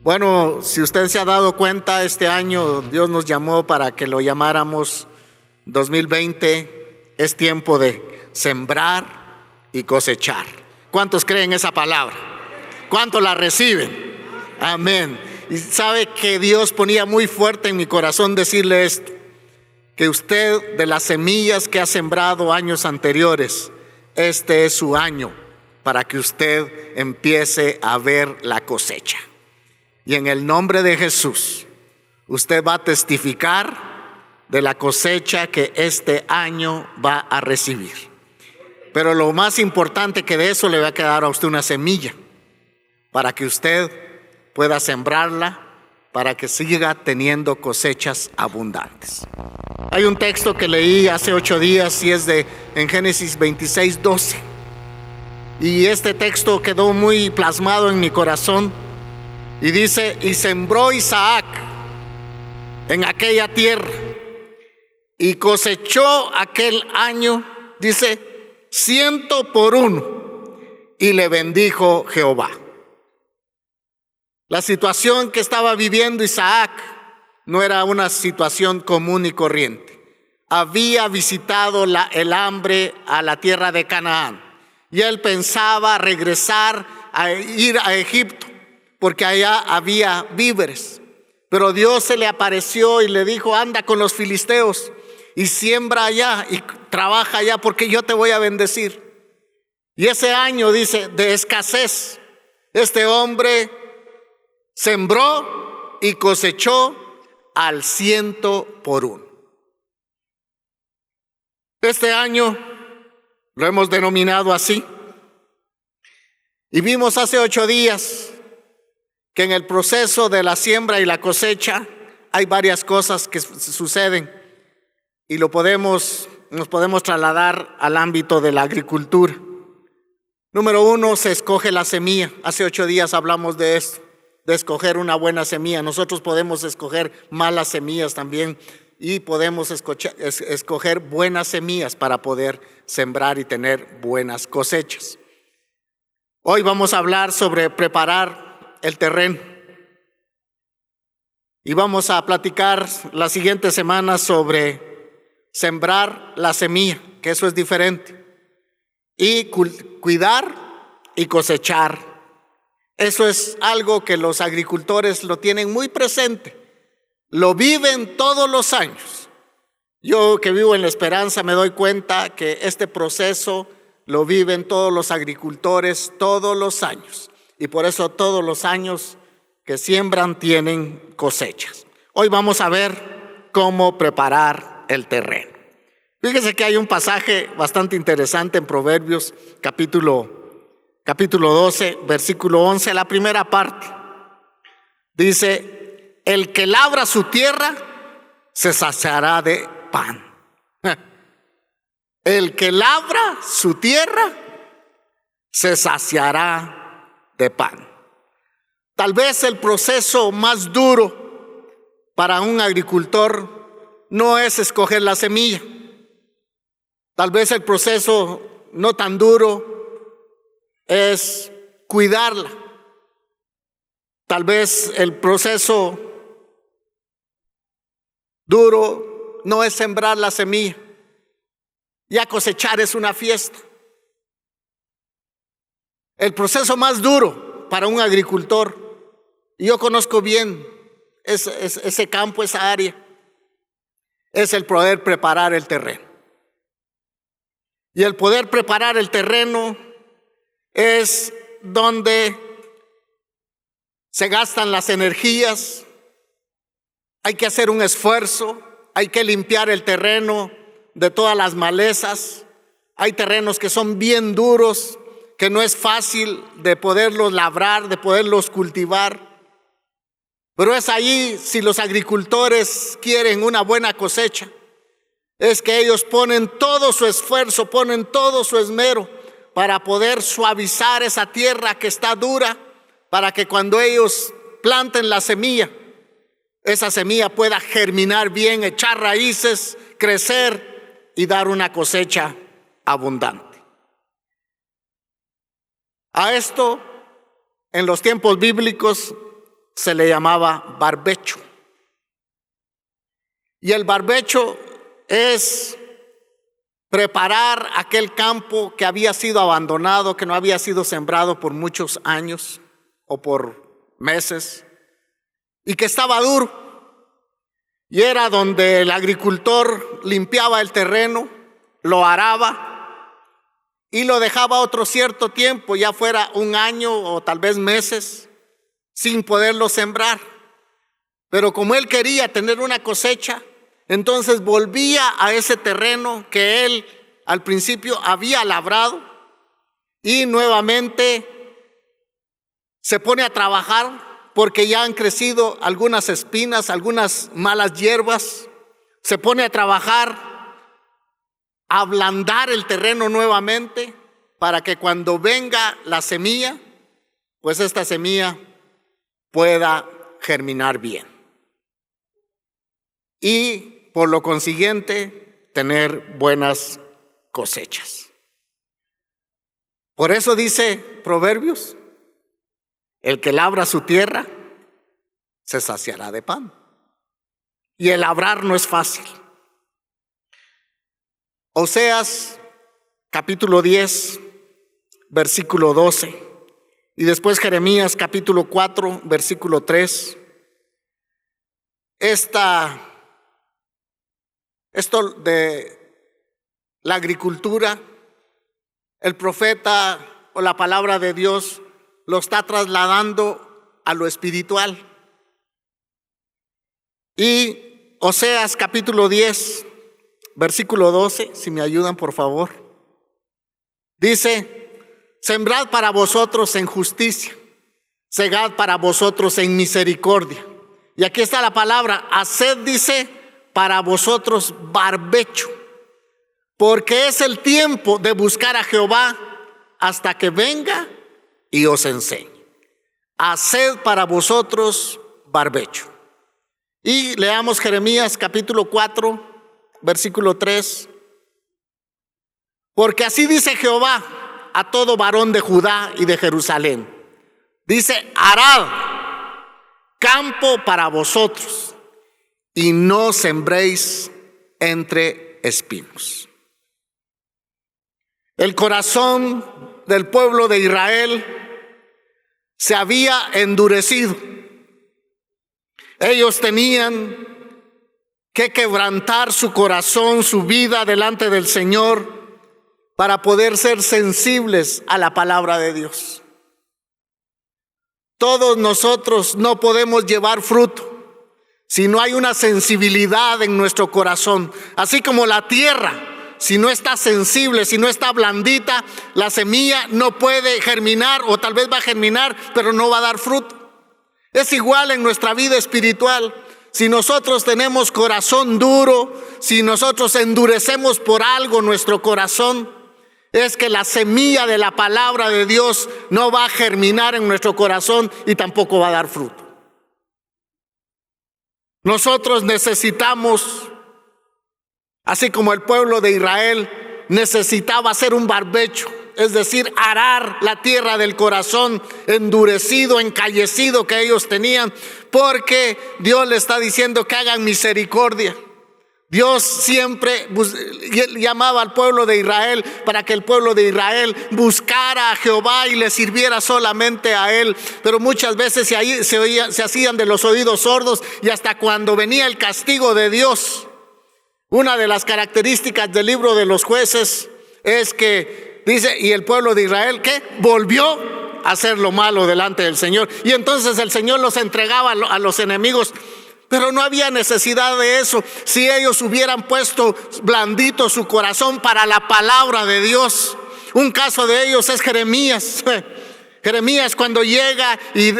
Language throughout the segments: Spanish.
Bueno, si usted se ha dado cuenta, este año Dios nos llamó para que lo llamáramos 2020. Es tiempo de sembrar y cosechar. ¿Cuántos creen esa palabra? ¿Cuántos la reciben? Amén. Y sabe que Dios ponía muy fuerte en mi corazón decirle esto, que usted, de las semillas que ha sembrado años anteriores, este es su año para que usted empiece a ver la cosecha. Y en el nombre de Jesús, usted va a testificar de la cosecha que este año va a recibir. Pero lo más importante, que de eso le va a quedar a usted una semilla, para que usted pueda sembrarla, para que siga teniendo cosechas abundantes. Hay un texto que leí hace 8 días y es en Génesis 26:12. Y este texto quedó muy plasmado en mi corazón. Y dice: y sembró Isaac en aquella tierra y cosechó aquel año, dice, 100 por 1, y le bendijo Jehová. La situación que estaba viviendo Isaac no era una situación común y corriente. Había visitado el hambre a la tierra de Canaán y él pensaba regresar a ir a Egipto, porque allá había víveres. Pero Dios se le apareció y le dijo: anda con los filisteos y siembra allá y trabaja allá, porque yo te voy a bendecir. Y ese año, dice, de escasez, este hombre sembró y cosechó al 100 por 1. Este año lo hemos denominado así. Y vimos hace 8 días que en el proceso de la siembra y la cosecha hay varias cosas que suceden y nos podemos trasladar al ámbito de la agricultura. Número 1, se escoge la semilla. Hace 8 días hablamos de esto, de escoger una buena semilla. Nosotros podemos escoger malas semillas también y podemos escoger buenas semillas para poder sembrar y tener buenas cosechas. Hoy vamos a hablar sobre preparar el terreno. Y vamos a platicar la siguiente semana sobre sembrar la semilla, que eso es diferente. Y cuidar y cosechar. Eso es algo que los agricultores lo tienen muy presente. Lo viven todos los años. Yo, que vivo en La Esperanza, me doy cuenta que este proceso lo viven todos los agricultores todos los años. Y por eso todos los años que siembran tienen cosechas. Hoy vamos a ver cómo preparar el terreno. Fíjese que hay un pasaje bastante interesante en Proverbios capítulo 12, versículo 11, la primera parte. Dice: el que labra su tierra se saciará de pan. El que labra su tierra se saciará de pan. Tal vez el proceso más duro para un agricultor no es escoger la semilla. Tal vez el proceso no tan duro es cuidarla. Tal vez el proceso duro no es sembrar la semilla. Ya cosechar es una fiesta. El proceso más duro para un agricultor, y yo conozco bien ese campo, esa área, es el poder preparar el terreno. Y el poder preparar el terreno es donde se gastan las energías. Hay que hacer un esfuerzo, hay que limpiar el terreno de todas las malezas. Hay terrenos que son bien duros, que no es fácil de poderlos labrar, de poderlos cultivar. Pero es ahí, si los agricultores quieren una buena cosecha, es que ellos ponen todo su esfuerzo, ponen todo su esmero para poder suavizar esa tierra que está dura, para que cuando ellos planten la semilla, esa semilla pueda germinar bien, echar raíces, crecer y dar una cosecha abundante. A esto, en los tiempos bíblicos, se le llamaba barbecho. Y el barbecho es preparar aquel campo que había sido abandonado, que no había sido sembrado por muchos años o por meses, y que estaba duro. Y era donde el agricultor limpiaba el terreno, lo araba y lo dejaba otro cierto tiempo, ya fuera un año o tal vez meses, sin poderlo sembrar. Pero como él quería tener una cosecha, entonces volvía a ese terreno que él al principio había labrado y nuevamente se pone a trabajar, porque ya han crecido algunas espinas, algunas malas hierbas. Se pone a trabajar, a ablandar el terreno nuevamente, para que cuando venga la semilla, pues esta semilla pueda germinar bien. Y por lo consiguiente, tener buenas cosechas. Por eso dice Proverbios: el que labra su tierra se saciará de pan. Y el labrar no es fácil. Oseas capítulo 10, versículo 12. Y después Jeremías capítulo 4, versículo 3. Esto de la agricultura, el profeta o la palabra de Dios lo está trasladando a lo espiritual. Y Oseas capítulo 10, versículo 12, si me ayudan por favor, dice: sembrad para vosotros en justicia, segad para vosotros en misericordia. Y aquí está la palabra, haced, dice, para vosotros barbecho, porque es el tiempo de buscar a Jehová hasta que venga y os enseñe. Haced para vosotros barbecho. Y leamos Jeremías capítulo 4, versículo 3. Porque así dice Jehová a todo varón de Judá y de Jerusalén. Dice: arad campo para vosotros y no sembréis entre espinos. El corazón del pueblo de Israel se había endurecido. Ellos tenían que quebrantar su corazón, su vida delante del Señor, para poder ser sensibles a la palabra de Dios. Todos nosotros no podemos llevar fruto si no hay una sensibilidad en nuestro corazón. Así como la tierra, si no está sensible, si no está blandita, la semilla no puede germinar, o tal vez va a germinar, pero no va a dar fruto. Es igual en nuestra vida espiritual. Si nosotros tenemos corazón duro, si nosotros endurecemos por algo nuestro corazón, es que la semilla de la palabra de Dios no va a germinar en nuestro corazón y tampoco va a dar fruto. Nosotros necesitamos, así como el pueblo de Israel necesitaba hacer un barbecho, es decir, arar la tierra del corazón endurecido, encallecido que ellos tenían, porque Dios le está diciendo que hagan misericordia. Dios siempre llamaba al pueblo de Israel para que el pueblo de Israel buscara a Jehová y le sirviera solamente a Él. Pero muchas veces se hacían de los oídos sordos, y hasta cuando venía el castigo de Dios. Una de las características del libro de los Jueces es que dice: y el pueblo de Israel, ¿qué? Volvió a hacer lo malo delante del Señor. Y entonces el Señor los entregaba a los enemigos. Pero no había necesidad de eso si ellos hubieran puesto blandito su corazón para la palabra de Dios. Un caso de ellos es Jeremías. Jeremías, cuando llega y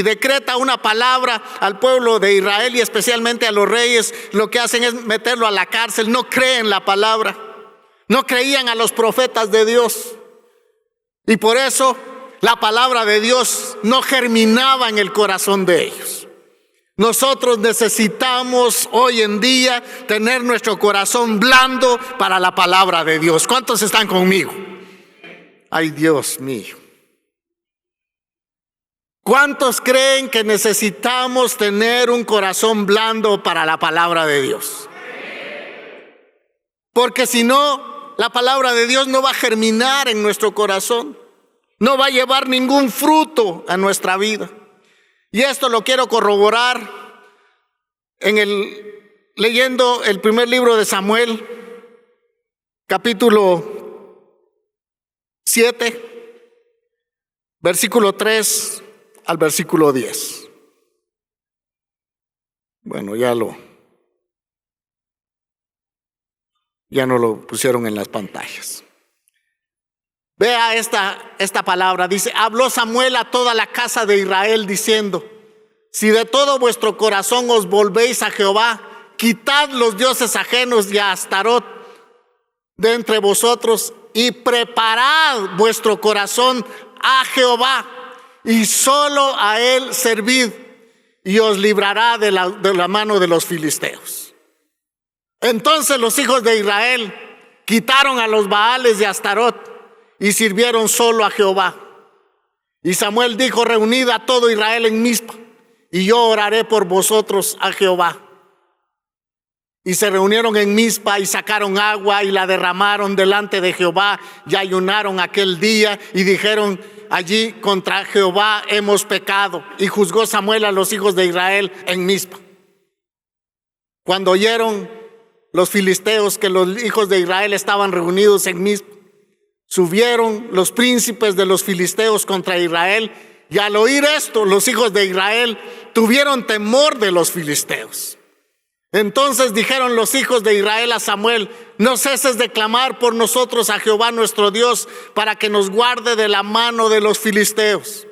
decreta una palabra al pueblo de Israel y especialmente a los reyes, lo que hacen es meterlo a la cárcel. No creen la palabra, no creían a los profetas de Dios, y por eso la palabra de Dios no germinaba en el corazón de ellos. Nosotros necesitamos hoy en día tener nuestro corazón blando para la palabra de Dios. ¿Cuántos están conmigo? Ay, Dios mío. ¿Cuántos creen que necesitamos tener un corazón blando para la palabra de Dios? Porque si no, la palabra de Dios no va a germinar en nuestro corazón, no va a llevar ningún fruto a nuestra vida. Y esto lo quiero corroborar leyendo el primer libro de Samuel, capítulo 7, versículo 3 al versículo 10. Bueno, ya no lo pusieron en las pantallas. Vea esta palabra, dice: habló Samuel a toda la casa de Israel diciendo: si de todo vuestro corazón os volvéis a Jehová, quitad los dioses ajenos y a Astarot de entre vosotros, y preparad vuestro corazón a Jehová, y solo a él servid, y os librará de la mano de los filisteos. Entonces los hijos de Israel quitaron a los Baales de Astarot y sirvieron solo a Jehová. Y Samuel dijo: reunid a todo Israel en Mizpa, y yo oraré por vosotros a Jehová. Y se reunieron en Mizpa y sacaron agua y la derramaron delante de Jehová, y ayunaron aquel día y dijeron allí: contra Jehová hemos pecado. Y juzgó Samuel a los hijos de Israel en Mizpa. Cuando oyeron los filisteos que los hijos de Israel estaban reunidos en Mizpa, subieron los príncipes de los filisteos contra Israel, y al oír esto, los hijos de Israel tuvieron temor de los filisteos. Entonces dijeron los hijos de Israel a Samuel: no ceses de clamar por nosotros a Jehová nuestro Dios, para que nos guarde de la mano de los filisteos.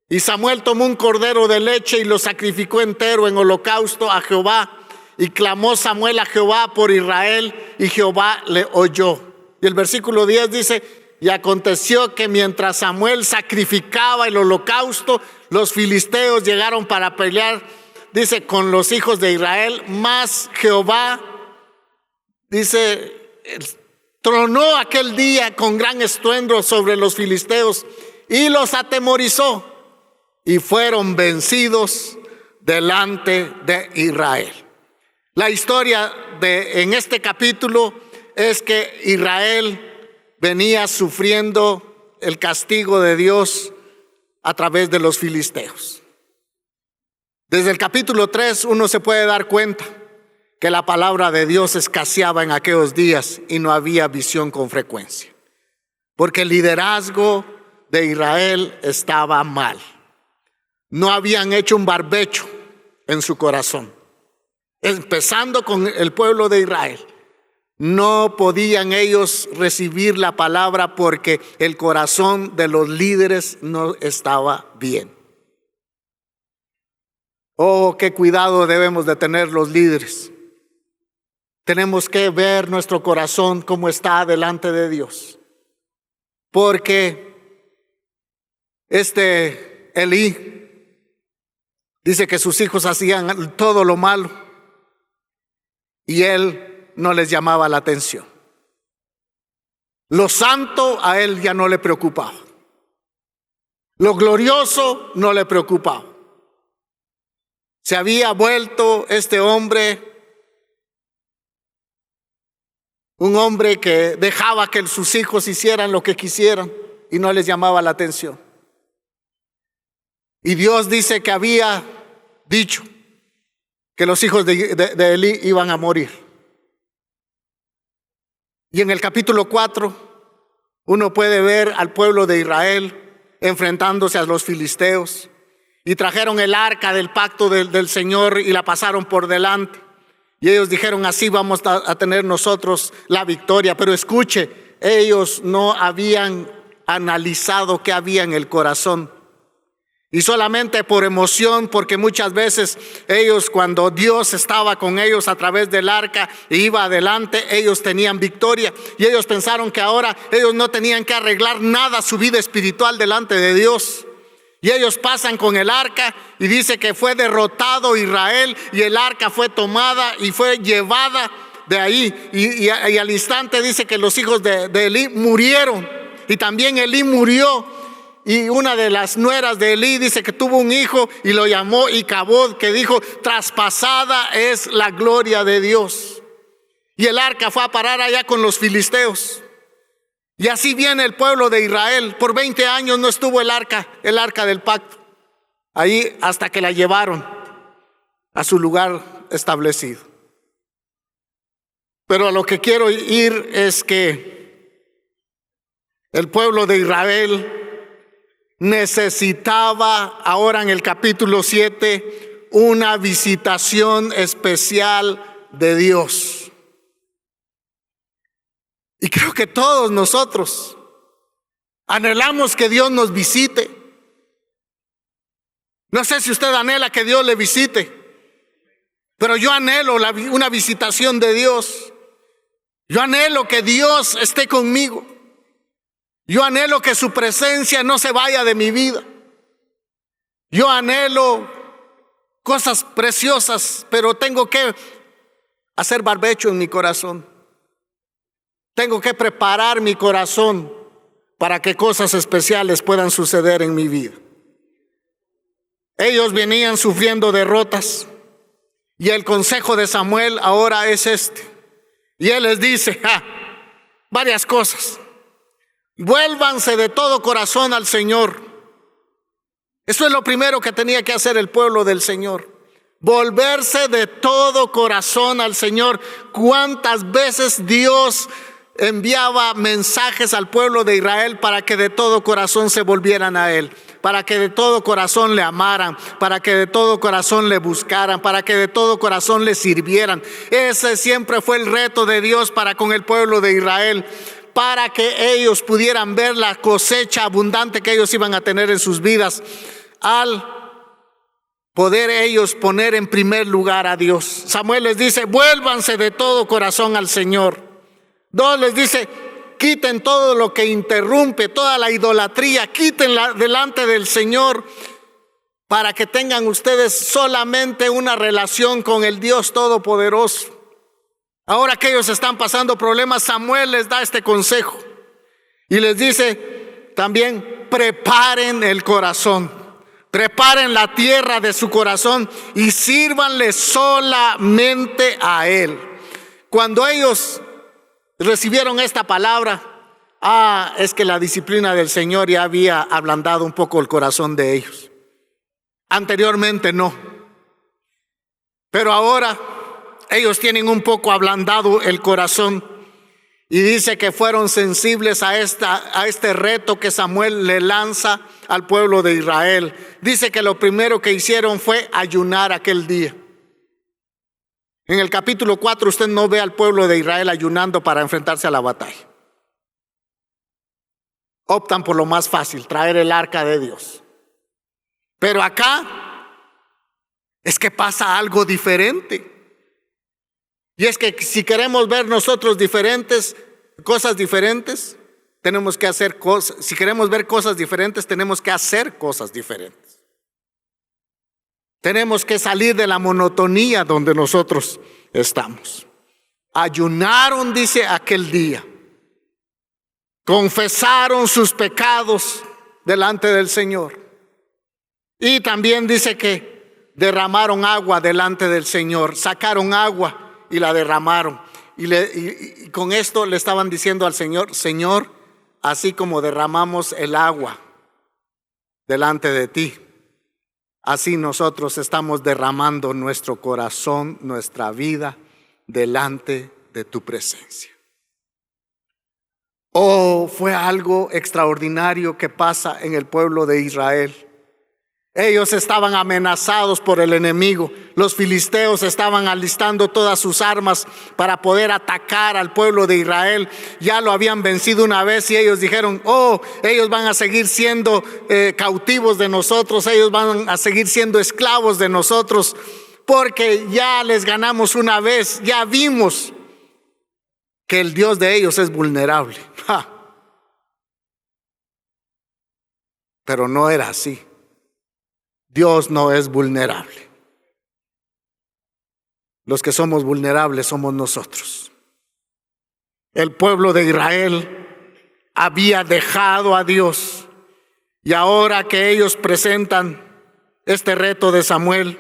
Y Samuel tomó un cordero de leche y lo sacrificó entero en holocausto a Jehová. Y clamó Samuel a Jehová por Israel, y Jehová le oyó. Y el versículo 10 dice: y aconteció que mientras Samuel sacrificaba el holocausto, los filisteos llegaron para pelear, dice, con los hijos de Israel. Mas Jehová, dice, tronó aquel día con gran estruendo sobre los filisteos y los atemorizó, y fueron vencidos delante de Israel. La historia en este capítulo es que Israel venía sufriendo el castigo de Dios a través de los filisteos. Desde el capítulo 3 uno se puede dar cuenta que la palabra de Dios escaseaba en aquellos días y no había visión con frecuencia, porque el liderazgo de Israel estaba mal. No habían hecho un barbecho en su corazón. Empezando con el pueblo de Israel, no podían ellos recibir la palabra porque el corazón de los líderes no estaba bien. Oh, qué cuidado debemos de tener los líderes. Tenemos que ver nuestro corazón cómo está delante de Dios, porque Elí dice que sus hijos hacían todo lo malo y él no les llamaba la atención. Lo santo a él ya no le preocupaba. Lo glorioso no le preocupaba. Se había vuelto este hombre un hombre que dejaba que sus hijos hicieran lo que quisieran y no les llamaba la atención. Y Dios dice que había dicho que los hijos de Elí iban a morir. Y en el capítulo 4 uno puede ver al pueblo de Israel enfrentándose a los filisteos, y trajeron el arca del pacto del Señor y la pasaron por delante, y ellos dijeron: así vamos a tener nosotros la victoria. Pero escuche, ellos no habían analizado qué había en el corazón. Y solamente por emoción, porque muchas veces ellos, cuando Dios estaba con ellos a través del arca e iba adelante, ellos tenían victoria. Y ellos pensaron que ahora ellos no tenían que arreglar nada su vida espiritual delante de Dios. Y ellos pasan con el arca y dice que fue derrotado Israel, y el arca fue tomada y fue llevada de ahí. Y al instante dice que los hijos de Elí murieron, y también Elí murió. y una de las nueras de Elí dice que tuvo un hijo y lo llamó Icabod, que dijo: traspasada es la gloria de Dios. Y el arca fue a parar allá con los filisteos. Y así viene el pueblo de Israel. Por 20 años no estuvo el arca del pacto, ahí hasta que la llevaron a su lugar establecido. Pero a lo que quiero ir es que el pueblo de Israel necesitaba ahora en el capítulo 7 una visitación especial de Dios. Y creo que todos nosotros anhelamos que Dios nos visite. No sé si usted anhela que Dios le visite, pero yo anhelo una visitación de Dios. Yo anhelo que Dios esté conmigo. Yo anhelo que su presencia no se vaya de mi vida. Yo anhelo cosas preciosas, pero tengo que hacer barbecho en mi corazón. Tengo que preparar mi corazón para que cosas especiales puedan suceder en mi vida. Ellos venían sufriendo derrotas y el consejo de Samuel ahora es este. Y él les dice varias cosas. Vuélvanse de todo corazón al Señor. Eso es lo primero que tenía que hacer el pueblo del Señor. Volverse de todo corazón al Señor. ¿Cuántas veces Dios enviaba mensajes al pueblo de Israel para que de todo corazón se volvieran a Él? Para que de todo corazón le amaran, para que de todo corazón le buscaran, para que de todo corazón le sirvieran. Ese siempre fue el reto de Dios para con el pueblo de Israel, para que ellos pudieran ver la cosecha abundante que ellos iban a tener en sus vidas, al poder ellos poner en primer lugar a Dios. Samuel les dice: vuélvanse de todo corazón al Señor. 2, les dice: quiten todo lo que interrumpe, toda la idolatría, quítenla delante del Señor, para que tengan ustedes solamente una relación con el Dios Todopoderoso. Ahora que ellos están pasando problemas, Samuel les da este consejo y les dice también: preparen el corazón, preparen la tierra de su corazón y sírvanle solamente a Él. Cuando ellos recibieron esta palabra, es que la disciplina del Señor ya había ablandado un poco el corazón de ellos. Anteriormente no, pero ahora ellos tienen un poco ablandado el corazón, y dice que fueron sensibles a este reto que Samuel le lanza al pueblo de Israel. Dice que lo primero que hicieron fue ayunar aquel día. En el capítulo 4 usted no ve al pueblo de Israel ayunando para enfrentarse a la batalla. Optan por lo más fácil, traer el arca de Dios. Pero acá es que pasa algo diferente. Y es que si queremos ver nosotros cosas diferentes, tenemos que hacer cosas. Si queremos ver cosas diferentes, tenemos que hacer cosas diferentes. Tenemos que salir de la monotonía donde nosotros estamos. Ayunaron, dice, aquel día. Confesaron sus pecados delante del Señor. Y también dice que derramaron agua delante del Señor. Sacaron agua y la derramaron. Y con esto le estaban diciendo al Señor: Señor, así como derramamos el agua delante de ti, así nosotros estamos derramando nuestro corazón, nuestra vida delante de tu presencia. Fue algo extraordinario que pasa en el pueblo de Israel. Ellos estaban amenazados por el enemigo. Los filisteos estaban alistando todas sus armas para poder atacar al pueblo de Israel. Ya lo habían vencido una vez y ellos dijeron: ellos van a seguir siendo cautivos de nosotros, ellos van a seguir siendo esclavos de nosotros, porque ya les ganamos una vez, ya vimos que el Dios de ellos es vulnerable. Pero no era así. Dios no es vulnerable. Los que somos vulnerables somos nosotros. El pueblo de Israel había dejado a Dios Y ahora que ellos presentan este reto de Samuel,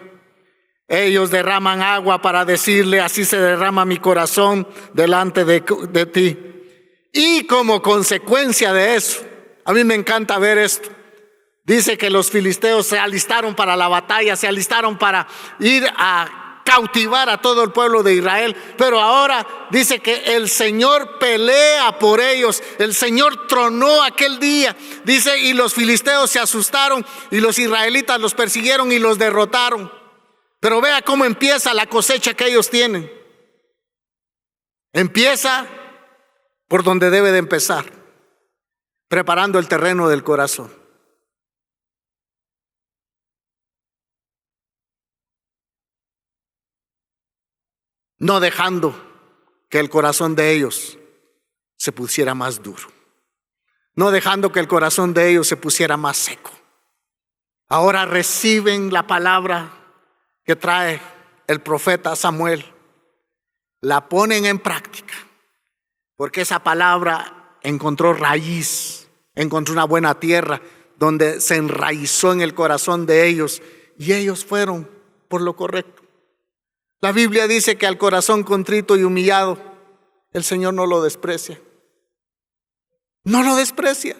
ellos derraman agua para decirle: así se derrama mi corazón delante de ti. Y como consecuencia de eso, a mí me encanta ver esto. Dice que los filisteos se alistaron para la batalla, se alistaron para ir a cautivar a todo el pueblo de Israel. Pero ahora dice que el Señor pelea por ellos. El Señor tronó aquel día. Dice, y los filisteos se asustaron y los israelitas los persiguieron y los derrotaron. Pero vea cómo empieza la cosecha que ellos tienen. Empieza por donde debe de empezar, preparando el terreno del corazón. No dejando que el corazón de ellos se pusiera más duro. No dejando que el corazón de ellos se pusiera más seco. Ahora reciben la palabra que trae el profeta Samuel. La ponen en práctica, porque esa palabra encontró raíz, encontró una buena tierra donde se enraizó en el corazón de ellos, y ellos fueron por lo correcto. La Biblia dice que al corazón contrito y humillado, el Señor no lo desprecia. No lo desprecia.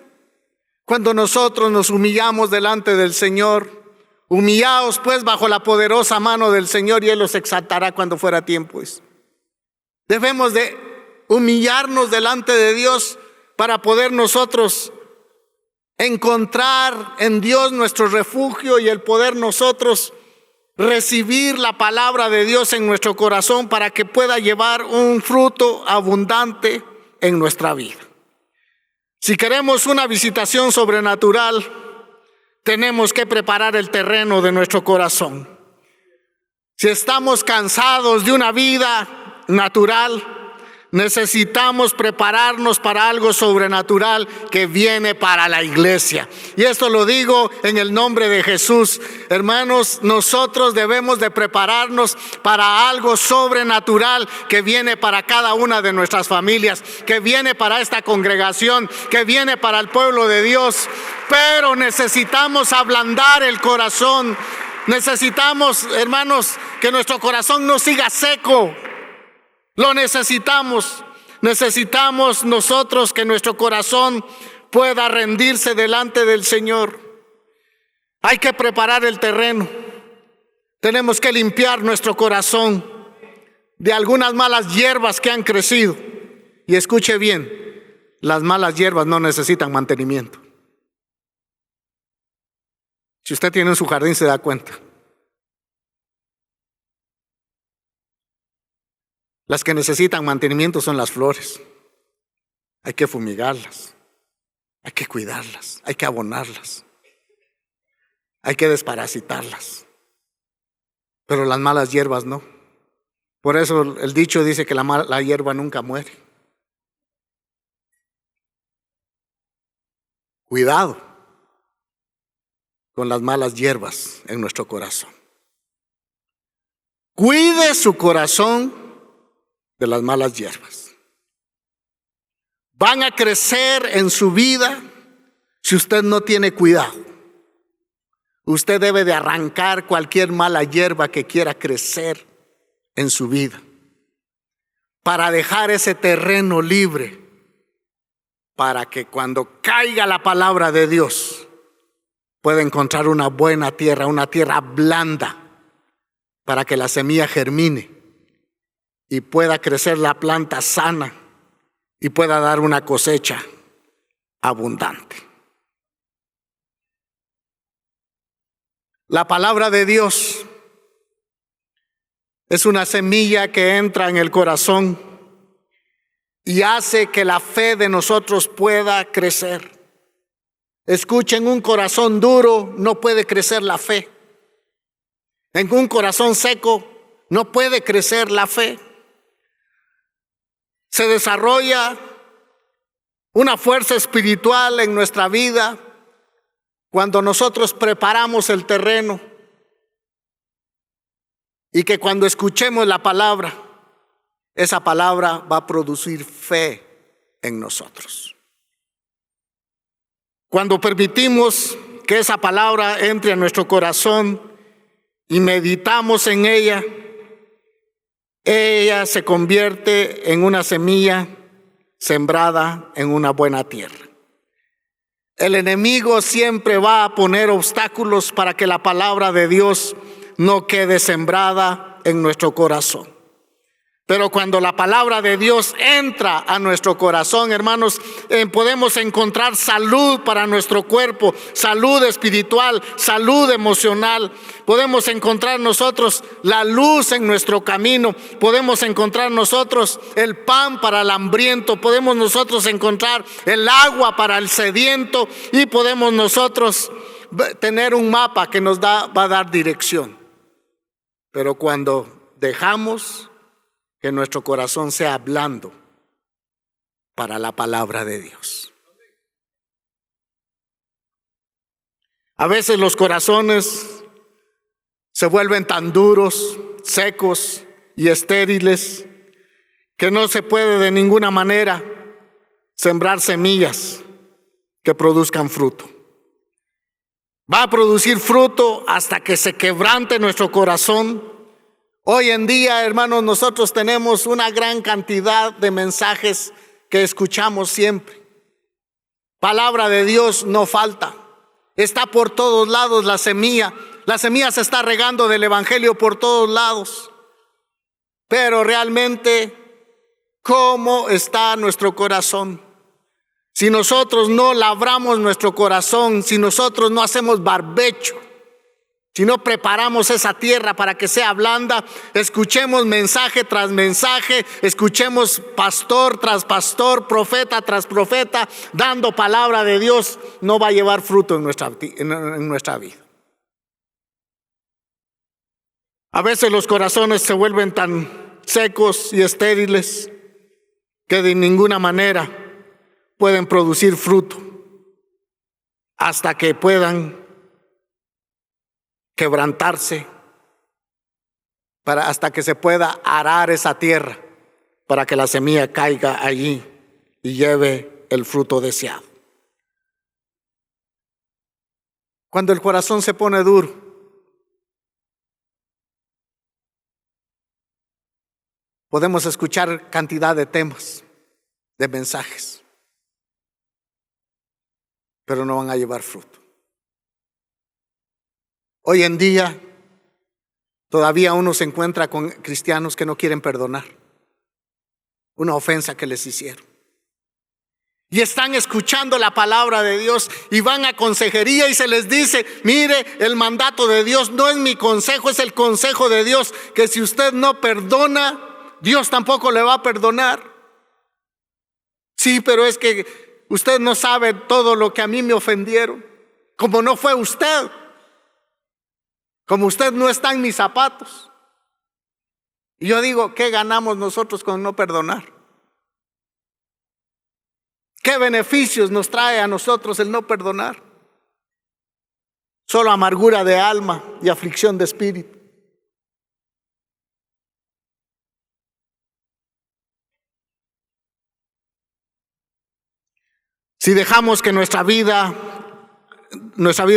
Cuando nosotros nos humillamos delante del Señor, humillaos pues bajo la poderosa mano del Señor, y Él los exaltará cuando fuera tiempo. Debemos de humillarnos delante de Dios para poder nosotros encontrar en Dios nuestro refugio, y el poder nosotros recibir la palabra de Dios en nuestro corazón para que pueda llevar un fruto abundante en nuestra vida. Si queremos una visitación sobrenatural, tenemos que preparar el terreno de nuestro corazón. Si estamos cansados de una vida natural, necesitamos prepararnos para algo sobrenatural que viene para la iglesia. Y esto lo digo en el nombre de Jesús. Hermanos, nosotros debemos de prepararnos para algo sobrenatural que viene para cada una de nuestras familias, que viene para esta congregación, que viene para el pueblo de Dios. Pero necesitamos ablandar el corazón. Necesitamos, hermanos, que nuestro corazón no siga seco. Lo necesitamos. Necesitamos nosotros que nuestro corazón pueda rendirse delante del Señor. Hay que preparar el terreno. Tenemos que limpiar nuestro corazón de algunas malas hierbas que han crecido. Y escuche bien, las malas hierbas no necesitan mantenimiento. Si usted tiene en su jardín se da cuenta. Las que necesitan mantenimiento son las flores. Hay que fumigarlas, hay que cuidarlas, hay que abonarlas, hay que desparasitarlas. Pero las malas hierbas no. Por eso el dicho dice que la hierba nunca muere. Cuidado con las malas hierbas en nuestro corazón. Cuide su corazón de las malas hierbas. Van a crecer en su vida si usted no tiene cuidado. Usted debe de arrancar cualquier mala hierba que quiera crecer en su vida para dejar ese terreno libre, para que cuando caiga la palabra de Dios pueda encontrar una buena tierra, una tierra blanda, para que la semilla germine y pueda crecer la planta sana y pueda dar una cosecha abundante. La palabra de Dios es una semilla que entra en el corazón y hace que la fe de nosotros pueda crecer. Escuchen, un corazón duro no puede crecer la fe. En un corazón seco no puede crecer la fe. Se desarrolla una fuerza espiritual en nuestra vida cuando nosotros preparamos el terreno, y que cuando escuchemos la palabra, esa palabra va a producir fe en nosotros. Cuando permitimos que esa palabra entre a nuestro corazón y meditamos en ella, ella se convierte en una semilla sembrada en una buena tierra. El enemigo siempre va a poner obstáculos para que la palabra de Dios no quede sembrada en nuestro corazón. Pero cuando la palabra de Dios entra a nuestro corazón, hermanos, podemos encontrar salud para nuestro cuerpo, salud espiritual, salud emocional. Podemos encontrar nosotros la luz en nuestro camino. Podemos encontrar nosotros el pan para el hambriento. Podemos nosotros encontrar el agua para el sediento. Y podemos nosotros tener un mapa que nos va a dar dirección. Pero cuando dejamos que nuestro corazón sea blando para la palabra de Dios. A veces los corazones se vuelven tan duros, secos y estériles que no se puede de ninguna manera sembrar semillas que produzcan fruto. Va a producir fruto hasta que se quebrante nuestro corazón. Hoy en día, hermanos, nosotros tenemos una gran cantidad de mensajes que escuchamos siempre. Palabra de Dios no falta. Está por todos lados la semilla. La semilla se está regando del evangelio por todos lados. Pero realmente, ¿cómo está nuestro corazón? Si nosotros no labramos nuestro corazón, si nosotros no hacemos barbecho, si no preparamos esa tierra para que sea blanda, escuchemos mensaje tras mensaje, escuchemos pastor tras pastor, profeta tras profeta, dando palabra de Dios, no va a llevar fruto en nuestra vida. A veces los corazones se vuelven tan secos y estériles que de ninguna manera pueden producir fruto hasta que puedan quebrantarse, hasta que se pueda arar esa tierra para que la semilla caiga allí y lleve el fruto deseado. Cuando el corazón se pone duro, podemos escuchar cantidad de temas, de mensajes, pero no van a llevar fruto. Hoy en día todavía uno se encuentra con cristianos que no quieren perdonar una ofensa que les hicieron. Y están escuchando la palabra de Dios y van a consejería y se les dice: mire, el mandato de Dios no es mi consejo, es el consejo de Dios, que si usted no perdona, Dios tampoco le va a perdonar. Sí, pero es que usted no sabe todo lo que a mí me ofendieron, como no fue usted. Como usted no está en mis zapatos. Y yo digo, ¿qué ganamos nosotros con no perdonar? ¿Qué beneficios nos trae a nosotros el no perdonar? Solo amargura de alma y aflicción de espíritu. Si dejamos que nuestra vida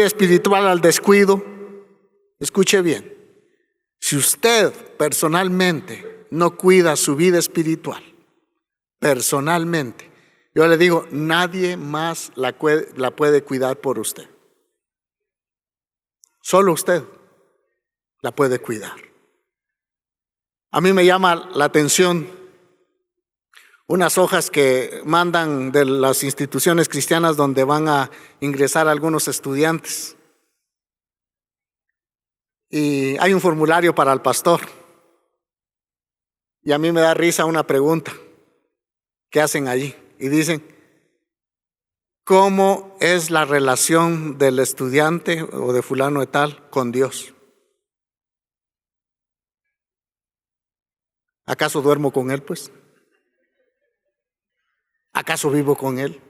espiritual al descuido, escuche bien, si usted personalmente no cuida su vida espiritual, personalmente, yo le digo, nadie más la puede cuidar por usted. Solo usted la puede cuidar. A mí me llama la atención unas hojas que mandan de las instituciones cristianas donde van a ingresar algunos estudiantes. Y hay un formulario para el pastor. Y a mí me da risa una pregunta que hacen allí. Y dicen, ¿cómo es la relación del estudiante o de fulano de tal con Dios? ¿Acaso duermo con él, pues? ¿Acaso vivo con él?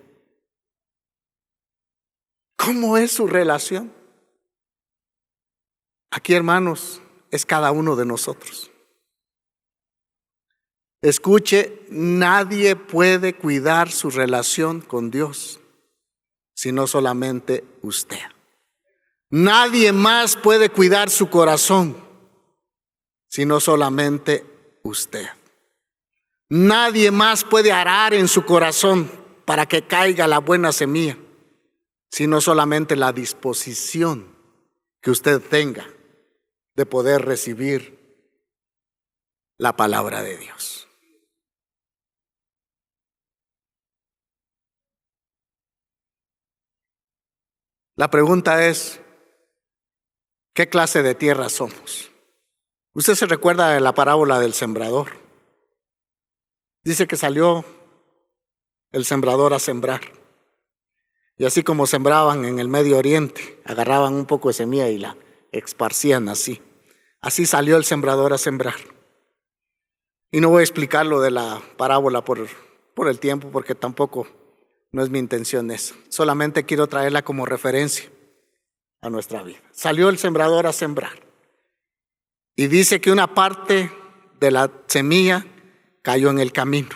¿Cómo es su relación? Aquí, hermanos, es cada uno de nosotros. Escuche, nadie puede cuidar su relación con Dios sino solamente usted. Nadie más puede cuidar su corazón, sino solamente usted. Nadie más puede arar en su corazón para que caiga la buena semilla, sino solamente la disposición que usted tenga de poder recibir la palabra de Dios. La pregunta es, ¿qué clase de tierra somos? Usted se recuerda de la parábola del sembrador. Dice que salió el sembrador a sembrar. Y así como sembraban en el Medio Oriente, agarraban un poco de semilla y la esparcían así. Así salió el sembrador a sembrar. Y no voy a explicar lo de la parábola por el tiempo, porque tampoco no es mi intención eso. Solamente quiero traerla como referencia a nuestra vida. Salió el sembrador a sembrar. Y dice que una parte de la semilla cayó en el camino.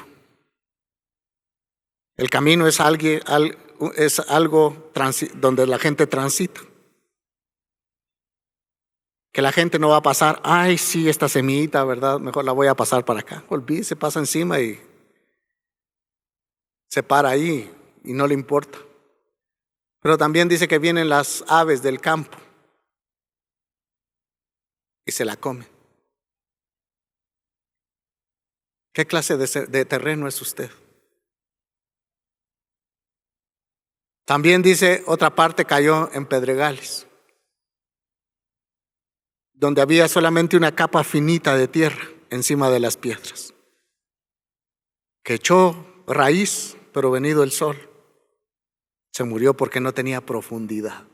El camino es algo donde la gente transita. Que la gente no va a pasar, ay, sí, esta semillita, ¿verdad? Mejor la voy a pasar para acá. Olvídese, pasa encima y se para ahí y no le importa. Pero también dice que vienen las aves del campo y se la comen. ¿Qué clase de terreno es usted? También dice, otra parte cayó en pedregales, donde había solamente una capa finita de tierra encima de las piedras, que echó raíz, pero venido el sol, se murió porque no tenía profundidad.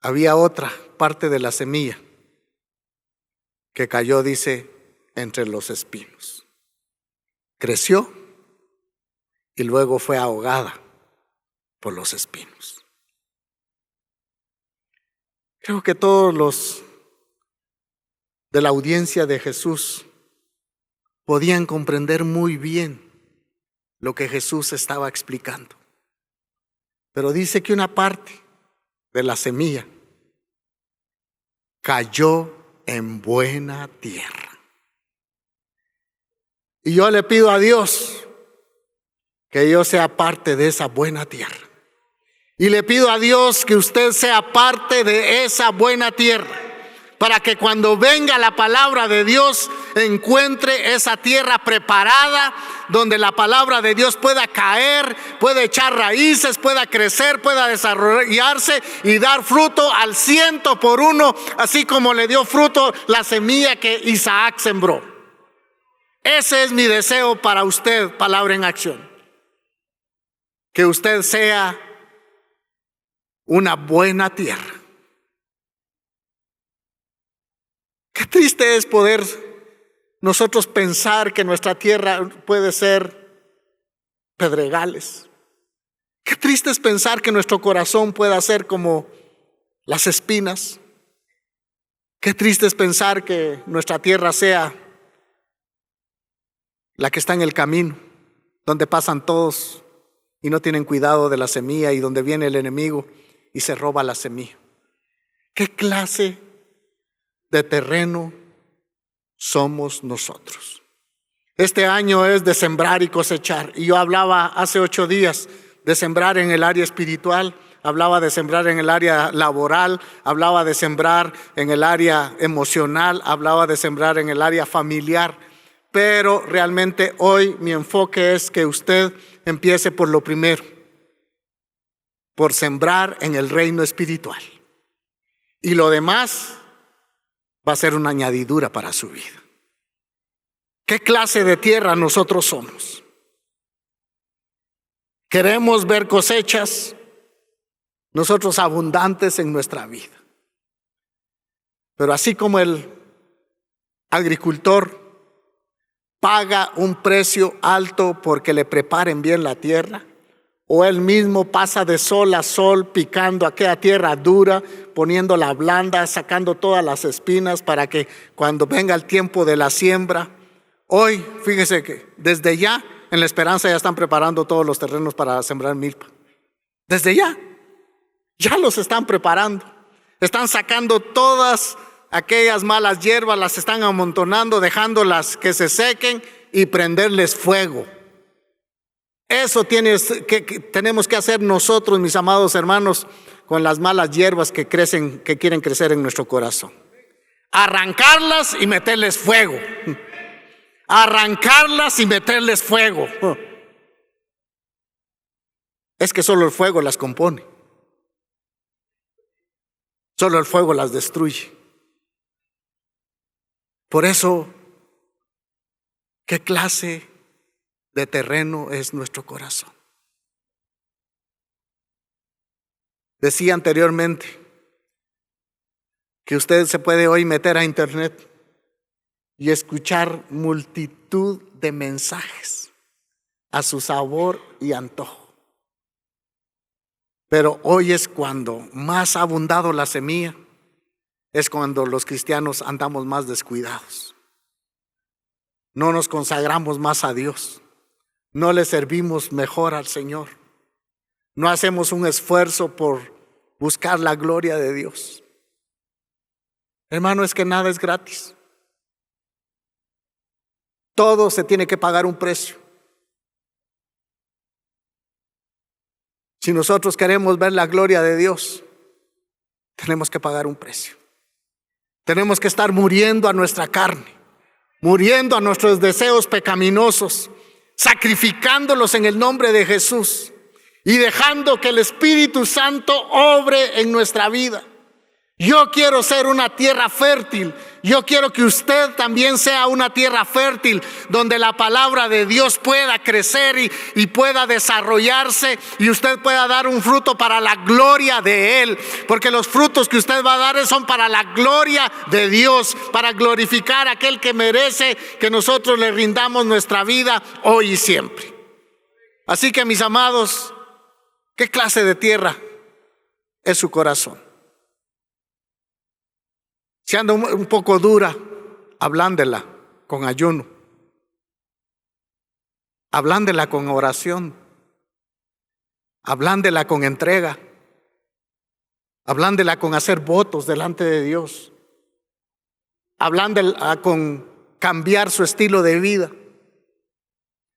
Había otra parte de la semilla que cayó, dice, entre los espinos. Creció y luego fue ahogada por los espinos. Creo que todos los de la audiencia de Jesús podían comprender muy bien lo que Jesús estaba explicando. Pero dice que una parte de la semilla cayó en buena tierra. Y yo le pido a Dios que yo sea parte de esa buena tierra. Y le pido a Dios que usted sea parte de esa buena tierra, para que cuando venga la palabra de Dios encuentre esa tierra preparada, donde la palabra de Dios pueda caer, pueda echar raíces, pueda crecer, pueda desarrollarse y dar fruto al 100%, así como le dio fruto la semilla que Isaac sembró. Ese es mi deseo para usted, Palabra en Acción. Que usted sea una buena tierra. Qué triste es poder nosotros pensar que nuestra tierra puede ser pedregales. Qué triste es pensar que nuestro corazón pueda ser como las espinas. Qué triste es pensar que nuestra tierra sea la que está en el camino, donde pasan todos y no tienen cuidado de la semilla, y donde viene el enemigo y se roba la semilla. ¿Qué clase de terreno somos nosotros? Este año es de sembrar y cosechar. Y yo hablaba hace 8 días de sembrar en el área espiritual, hablaba de sembrar en el área laboral, hablaba de sembrar en el área emocional, hablaba de sembrar en el área familiar. Pero realmente hoy mi enfoque es que usted empiece por lo primero, por sembrar en el reino espiritual. Y lo demás va a ser una añadidura para su vida. ¿Qué clase de tierra nosotros somos? Queremos ver cosechas nosotros abundantes en nuestra vida. Pero así como el agricultor paga un precio alto porque le preparen bien la tierra, o él mismo pasa de sol a sol picando aquella tierra dura, poniéndola blanda, sacando todas las espinas para que cuando venga el tiempo de la siembra, hoy fíjese que desde ya En La Esperanza ya están preparando todos los terrenos para sembrar milpa. Desde ya los están preparando. Están sacando todas aquellas malas hierbas, las están amontonando, dejándolas que se sequen y prenderles fuego. Eso tenemos que hacer nosotros, mis amados hermanos, con las malas hierbas que quieren crecer en nuestro corazón. Arrancarlas y meterles fuego. Arrancarlas y meterles fuego. Es que solo el fuego las compone. Solo el fuego las destruye. Por eso, ¿qué clase de terreno es nuestro corazón? Decía anteriormente que usted se puede hoy meter a internet y escuchar multitud de mensajes a su sabor y antojo. Pero hoy es cuando más ha abundado la semilla, es cuando los cristianos andamos más descuidados. No nos consagramos más a Dios, no le servimos mejor al Señor, no hacemos un esfuerzo por buscar la gloria de Dios. Hermano, es que nada es gratis. Todo se tiene que pagar un precio. Si nosotros queremos ver la gloria de Dios, tenemos que pagar un precio. Tenemos que estar muriendo a nuestra carne, muriendo a nuestros deseos pecaminosos, sacrificándolos en el nombre de Jesús y dejando que el Espíritu Santo obre en nuestra vida. Yo quiero ser una tierra fértil. Yo quiero que usted también sea una tierra fértil donde la palabra de Dios pueda crecer y pueda desarrollarse y usted pueda dar un fruto para la gloria de Él. Porque los frutos que usted va a dar son para la gloria de Dios, para glorificar a aquel que merece que nosotros le rindamos nuestra vida hoy y siempre. Así que, mis amados, ¿qué clase de tierra es su corazón? Si anda un poco dura, ablándela con ayuno. Ablándela con oración. Ablándela con entrega. Ablándela con hacer votos delante de Dios. Ablándela con cambiar su estilo de vida.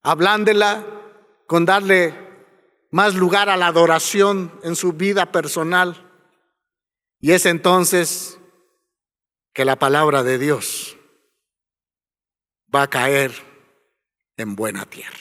Ablándela con darle más lugar a la adoración en su vida personal. Y es entonces que la palabra de Dios va a caer en buena tierra.